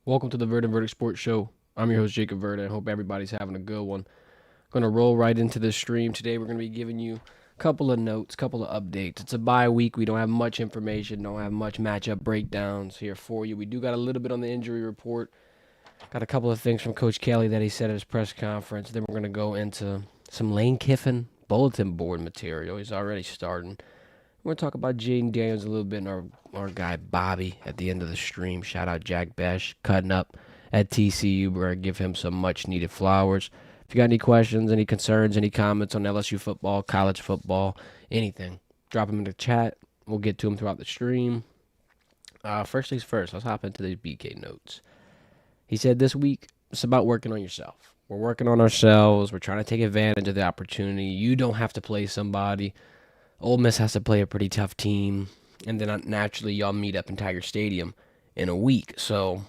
Welcome to the Verdin Verdict Sports Show. I'm your host, Jacob Verdin. I hope everybody's having a good one. Going to roll right into this stream. Today, we're going to be giving you a couple of notes, couple of updates. It's a bye week. We don't have much information, don't have much matchup breakdowns here for you. We do got a little bit on the injury report. Got a couple of things from Coach Kelly that he said at his press conference. Then we're going to go into some Lane Kiffin bulletin board material. He's already starting. We're going to talk about Jayden Daniels a little bit and our guy Bobby at the end of the stream. Shout out Jack Besh cutting up at TCU. We're going to give him some much needed flowers. If you got any questions, any concerns, any comments on LSU football, college football, anything, drop them in the chat. We'll get to them throughout the stream. First things first, let's hop into these BK notes. He said this week, it's about working on yourself. We're working on ourselves. We're trying to take advantage of the opportunity. You don't have to play somebody. Ole Miss has to play a pretty tough team, and then naturally y'all meet up in Tiger Stadium in a week. So,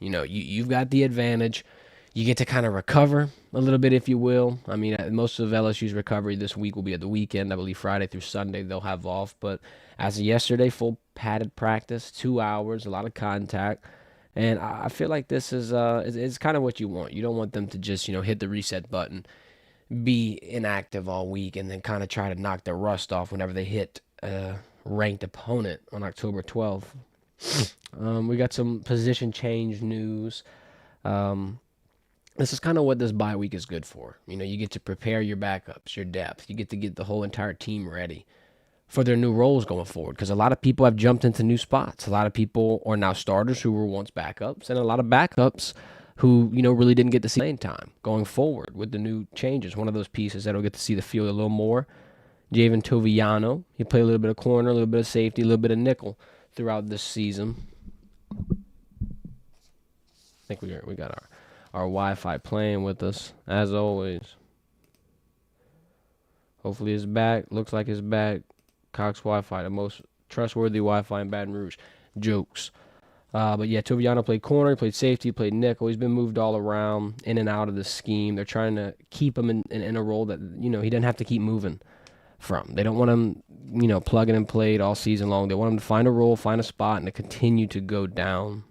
you've got the advantage. You get to kind of recover a little bit, if you will. I mean, most of LSU's recovery this week will be at the weekend. I believe Friday through Sunday they'll have off. But as of yesterday, full padded practice, 2 hours, a lot of contact. And I feel like this is kind of what you want. You don't want them to just, hit the reset button, be inactive all week, and then kind of try to knock their rust off whenever they hit a ranked opponent on October 12th. We got some position change news. This is kind of what this bye week is good for. You get to prepare your backups, your depth. You get to get the whole entire team ready for their new roles going forward, because a lot of people have jumped into new spots. A lot of people are now starters who were once backups, and a lot of backups who, really didn't get to see playing time going forward with the new changes. One of those pieces that'll get to see the field a little more, Jayden Toviano. He played a little bit of corner, a little bit of safety, a little bit of nickel throughout this season. I think we got our Wi-Fi playing with us, as always. Hopefully it's back. Looks like it's back. Cox Wi-Fi, the most trustworthy Wi-Fi in Baton Rouge. Jokes. But yeah, Toviano played corner, played safety, played nickel. He's been moved all around, in and out of the scheme. They're trying to keep him in a role that, he doesn't have to keep moving from. They don't want him, plugging and played all season long. They want him to find a role, find a spot, and to continue to go down,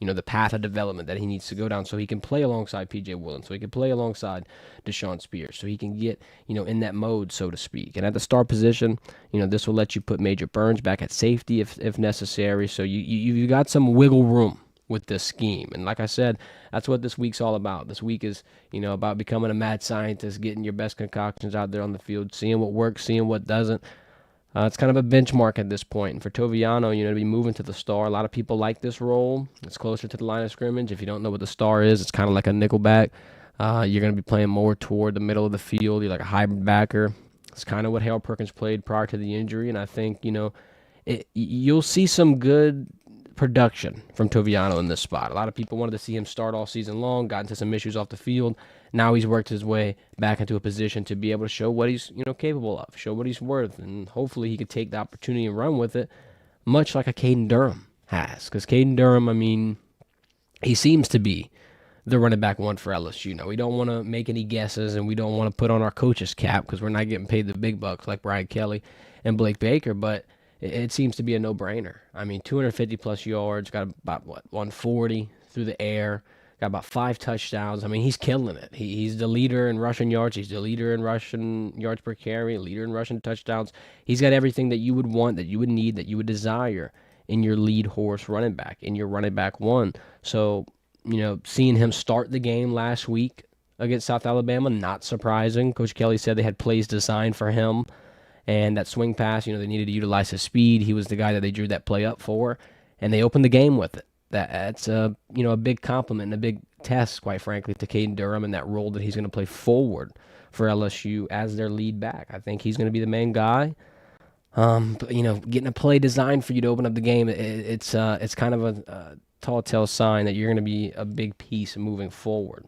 the path of development that he needs to go down, so he can play alongside P.J. Woolen, so he can play alongside Deshaun Spears, so he can get, in that mode, so to speak. And at the star position, this will let you put Major Burns back at safety if necessary. So you got some wiggle room with this scheme. And like I said, that's what this week's all about. This week is, about becoming a mad scientist, getting your best concoctions out there on the field, seeing what works, seeing what doesn't. It's kind of a benchmark at this point. And for Toviano, to be moving to the star, a lot of people like this role. It's closer to the line of scrimmage. If you don't know what the star is, it's kind of like a nickelback. You're going to be playing more toward the middle of the field. You're like a hybrid backer. It's kind of what Harold Perkins played prior to the injury. And I think, you'll see some good production from Toviano in this spot. A lot of people wanted to see him start all season long, got into some issues off the field. Now he's worked his way back into a position to be able to show what he's, capable of, show what he's worth, and hopefully he could take the opportunity and run with it, much like a Caden Durham has. Because Caden Durham, he seems to be the running back one for LSU. We don't want to make any guesses, and we don't want to put on our coach's cap because we're not getting paid the big bucks like Brian Kelly and Blake Baker, but it seems to be a no-brainer. 250-plus yards, got about, 140 through the air, got about 5 touchdowns. He's killing it. He's the leader in rushing yards. He's the leader in rushing yards per carry, leader in rushing touchdowns. He's got everything that you would want, that you would need, that you would desire in your lead horse running back, in your running back one. So, seeing him start the game last week against South Alabama, not surprising. Coach Kelly said they had plays designed for him. And that swing pass, they needed to utilize his speed. He was the guy that they drew that play up for, and they opened the game with it. That's a big compliment and a big test, quite frankly, to Caden Durham and that role that he's going to play forward for LSU as their lead back. I think he's going to be the main guy. But, getting a play designed for you to open up the game, it's kind of a tall tale sign that you're going to be a big piece moving forward.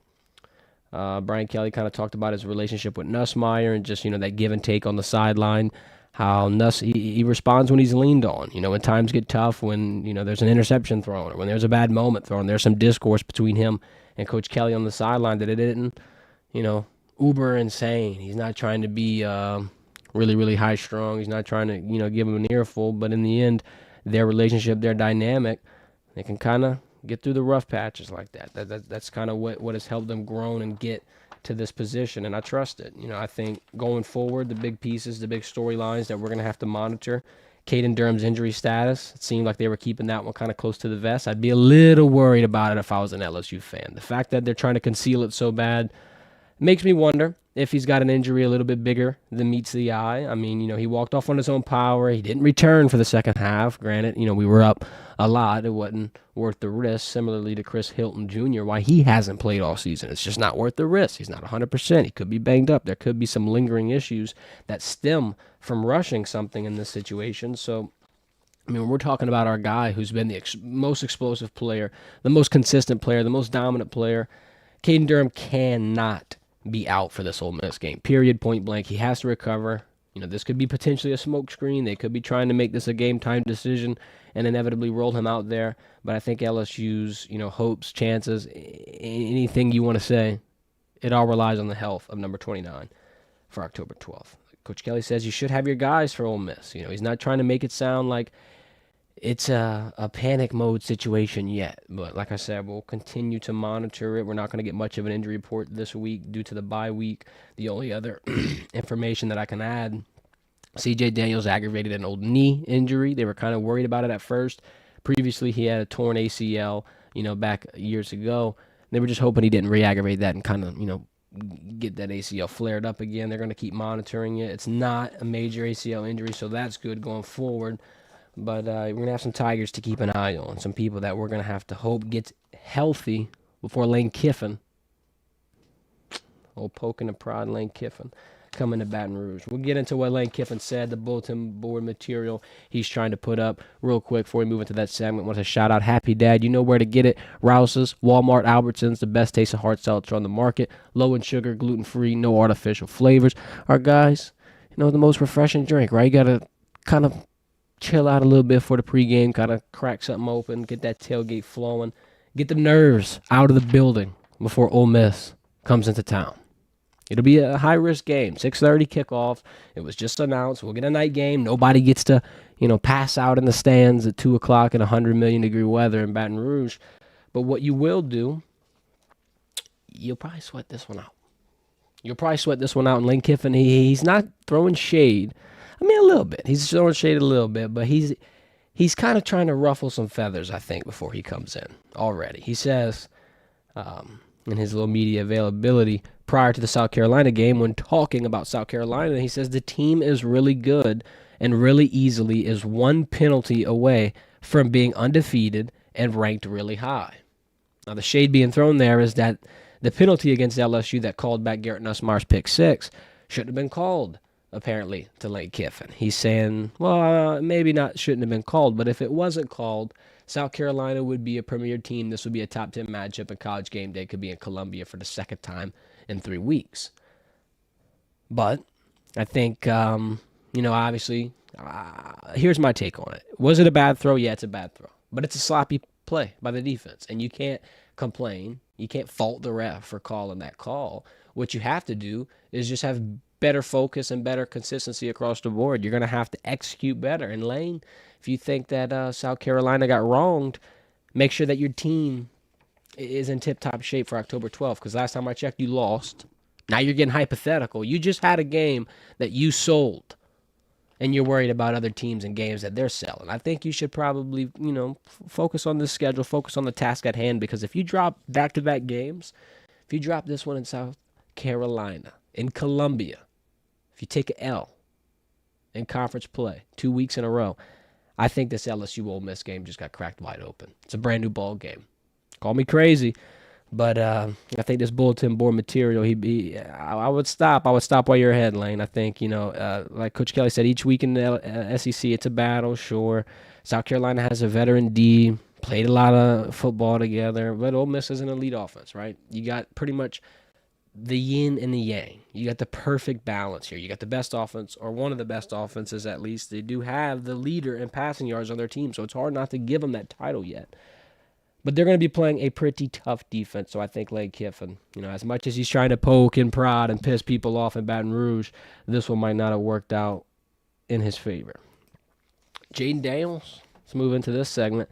Brian Kelly kind of talked about his relationship with Nussmeier and just, that give and take on the sideline, how he responds when he's leaned on. When times get tough, when, there's an interception thrown or when there's a bad moment thrown, there's some discourse between him and Coach Kelly on the sideline that it didn't, uber insane. He's not trying to be really, really high strung. He's not trying to, give him an earful. But in the end, their relationship, their dynamic, they can kind of get through the rough patches like that. That's kind of what has helped them grow and get to this position, and I trust it. I think going forward, the big pieces, the big storylines that we're going to have to monitor, Caden Durham's injury status. It seemed like they were keeping that one kind of close to the vest. I'd be a little worried about it if I was an LSU fan. The fact that they're trying to conceal it so bad makes me wonder if he's got an injury a little bit bigger than meets the eye. I mean, he walked off on his own power. He didn't return for the second half. Granted, we were up a lot. It wasn't worth the risk. Similarly to Chris Hilton Jr., why he hasn't played all season. It's just not worth the risk. He's not 100%. He could be banged up. There could be some lingering issues that stem from rushing something in this situation. So, when we're talking about our guy who's been the most explosive player, the most consistent player, the most dominant player, Caden Durham cannot be out for this Ole Miss game. Period, point blank. He has to recover. This could be potentially a smokescreen. They could be trying to make this a game-time decision and inevitably roll him out there. But I think LSU's, hopes, chances, anything you want to say, it all relies on the health of number 29 for October 12th. Coach Kelly says you should have your guys for Ole Miss. He's not trying to make it sound like it's a panic mode situation yet. But like I said, we'll continue to monitor it. We're not going to get much of an injury report this week due to the bye week. The only other information that I can add, C.J. Daniels aggravated an old knee injury. They were kind of worried about it at first. Previously, he had a torn ACL, back years ago. They were just hoping he didn't re-aggravate that and kind of, get that ACL flared up again. They're going to keep monitoring it. It's not a major ACL injury, so that's good going forward. But we're going to have some Tigers to keep an eye on, some people that we're going to have to hope gets healthy before Lane Kiffin, old poking and prod Lane Kiffin, coming to Baton Rouge. We'll get into what Lane Kiffin said, the bulletin board material he's trying to put up real quick before we move into that segment. I want to shout out Happy Dad. You know where to get it. Rouse's, Walmart, Albertsons, the best taste of hard seltzer on the market. Low in sugar, gluten-free, no artificial flavors. Our guys, the most refreshing drink, right? You got to kind of chill out a little bit for the pregame, kind of crack something open, get that tailgate flowing, get the nerves out of the building before Ole Miss comes into town. It'll be a high-risk game, 6:30 kickoff. It was just announced. We'll get a night game. Nobody gets to, pass out in the stands at 2 o'clock in 100 million degree weather in Baton Rouge. But what you will do, you'll probably sweat this one out. And Lane Kiffin, he's not throwing shade. I mean, a little bit. He's throwing shade a little bit, but he's kind of trying to ruffle some feathers, I think, before he comes in already. He says in his little media availability prior to the South Carolina game, when talking about South Carolina, he says the team is really good and really easily is one penalty away from being undefeated and ranked really high. Now, the shade being thrown there is that the penalty against LSU that called back Garrett Nussmeier's pick six shouldn't have been called, apparently, to Lane Kiffin. He's saying, well, maybe not shouldn't have been called, but if it wasn't called, South Carolina would be a premier team. This would be a top 10 matchup, and College Game Day could be in Columbia for the second time in 3 weeks. But I think, obviously, here's my take on it. Was it a bad throw? Yeah, it's a bad throw. But it's a sloppy play by the defense, and you can't complain. You can't fault the ref for calling that call. What you have to do is just have better focus and better consistency across the board. You're going to have to execute better. And Lane, if you think that South Carolina got wronged, make sure that your team is in tip-top shape for October 12th, because last time I checked, you lost. Now you're getting hypothetical. You just had a game that you sold, and you're worried about other teams and games that they're selling. I think you should probably, focus on the schedule, focus on the task at hand, because if you drop back-to-back games, if you drop this one in South Carolina, in Columbia, if you take an L in conference play 2 weeks in a row, I think this LSU Ole Miss game just got cracked wide open. It's a brand new ball game. Call me crazy, but I think this bulletin board material, I would stop. I would stop while you're ahead, Lane. I think, like Coach Kelly said, each week in the SEC, it's a battle, sure. South Carolina has a veteran D, played a lot of football together, but Ole Miss is an elite offense, right? You got pretty much the yin and the yang. You got the perfect balance here. You got the best offense, or one of the best offenses at least. They do have the leader in passing yards on their team, so it's hard not to give them that title yet. But they're going to be playing a pretty tough defense, so I think Lane Kiffin, as much as he's trying to poke and prod and piss people off in Baton Rouge, this one might not have worked out in his favor. Jayden Daniels, let's move into this segment.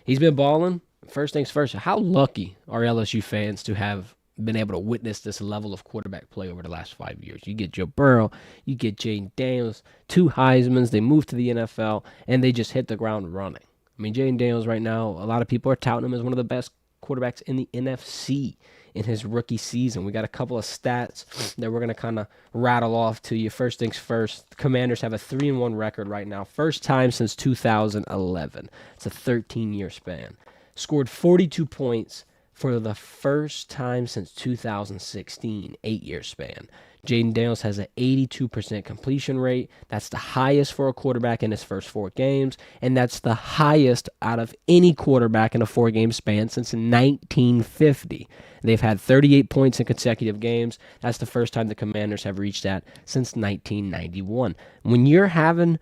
He's been balling first things first, how lucky are LSU fans to have been able to witness this level of quarterback play over the last 5 years? You get Joe Burrow, you get Jayden Daniels, 2 Heismans, they moved to the NFL, and they just hit the ground running. I mean, Jayden Daniels right now, a lot of people are touting him as one of the best quarterbacks in the NFC in his rookie season. We got a couple of stats that we're going to kind of rattle off to you. First things first, the Commanders have a 3-1 record right now. First time since 2011. It's a 13-year span. Scored 42 points for the first time since 2016, 8-year span. Jayden Daniels has an 82% completion rate. That's the highest for a quarterback in his first 4 games, and that's the highest out of any quarterback in a 4-game span since 1950. They've had 38 points in consecutive games. That's the first time the Commanders have reached that since 1991. When you're having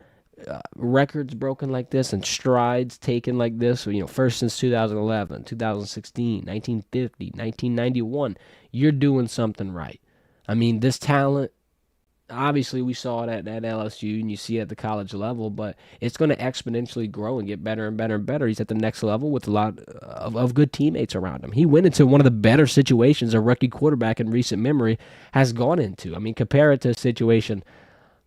records broken like this and strides taken like this, first since 2011, 2016, 1950, 1991, you're doing something right. I mean, this talent, obviously we saw it at LSU and you see it at the college level, but it's going to exponentially grow and get better and better and better. He's at the next level with a lot of good teammates around him. He went into one of the better situations a rookie quarterback in recent memory has gone into. I mean, compare it to a situation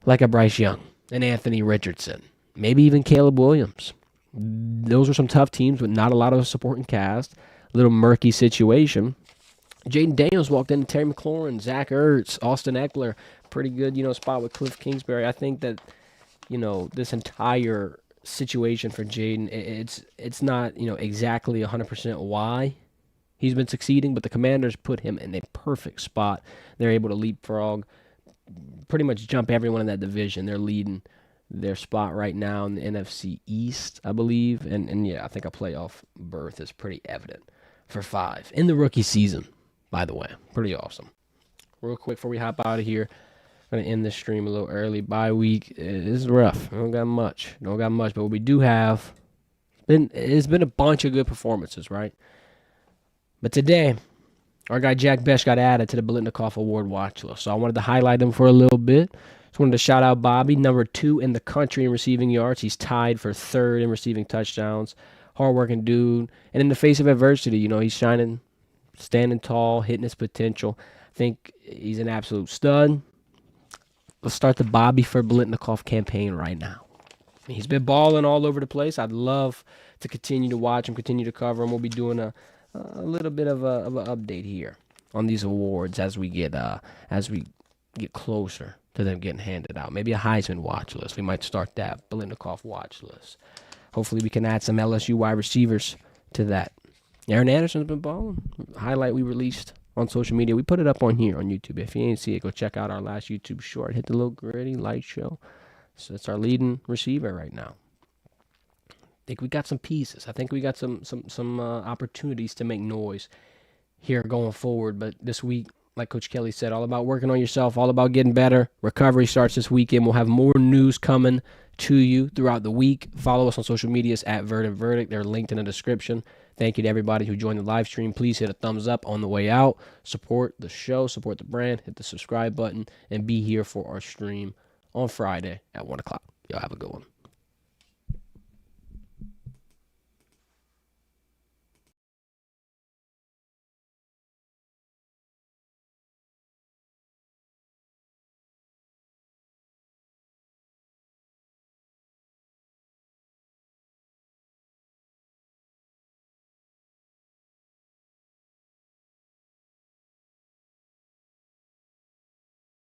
like a Bryce Young and Anthony Richardson, maybe even Caleb Williams. Those were some tough teams with not a lot of supporting cast, a little murky situation. Jayden Daniels walked into Terry McLaurin, Zach Ertz, Austin Eckler, pretty good, spot with Cliff Kingsbury. I think that, this entire situation for Jayden, it's not, exactly 100% why he's been succeeding, but the Commanders put him in a perfect spot. They're able to leapfrog, pretty much jump everyone in that division. They're leading their spot right now in the NFC East, I believe. And yeah, I think a playoff berth is pretty evident for 5 in the rookie season, by the way. Pretty awesome. Real quick before we hop out of here, I'm going to end this stream a little early. Bye week is rough. Don't got much. But what we do have, it's been a bunch of good performances, right? But today, our guy Jack Besh got added to the Biletnikoff Award watch list. So I wanted to highlight him for a little bit. Just wanted to shout out Bobby, number 2 in the country in receiving yards. He's tied for 3rd in receiving touchdowns. Hardworking dude. And in the face of adversity, he's shining, standing tall, hitting his potential. I think he's an absolute stud. Let's start the Bobby for Biletnikoff campaign right now. He's been balling all over the place. I'd love to continue to watch him, continue to cover him. We'll be doing a little bit of an update here on these awards as we get closer to them getting handed out. Maybe a Heisman watch list. We might start that Biletnikoff watch list. Hopefully we can add some LSU wide receivers to that. Aaron Anderson's been balling. Highlight we released on social media. We put it up on here on YouTube. If you ain't see it, go check out our last YouTube short. Hit the little gritty light show. So it's our leading receiver right now. I think we got some pieces. I think we got some opportunities to make noise here going forward. But this week, like Coach Kelly said, all about working on yourself, all about getting better. Recovery starts this weekend. We'll have more news coming to you throughout the week. Follow us on social medias at Verdin Verdict. They're linked in the description. Thank you to everybody who joined the live stream. Please hit a thumbs up on the way out. Support the show, support the brand, hit the subscribe button, and be here for our stream on Friday at 1 o'clock. Y'all have a good one.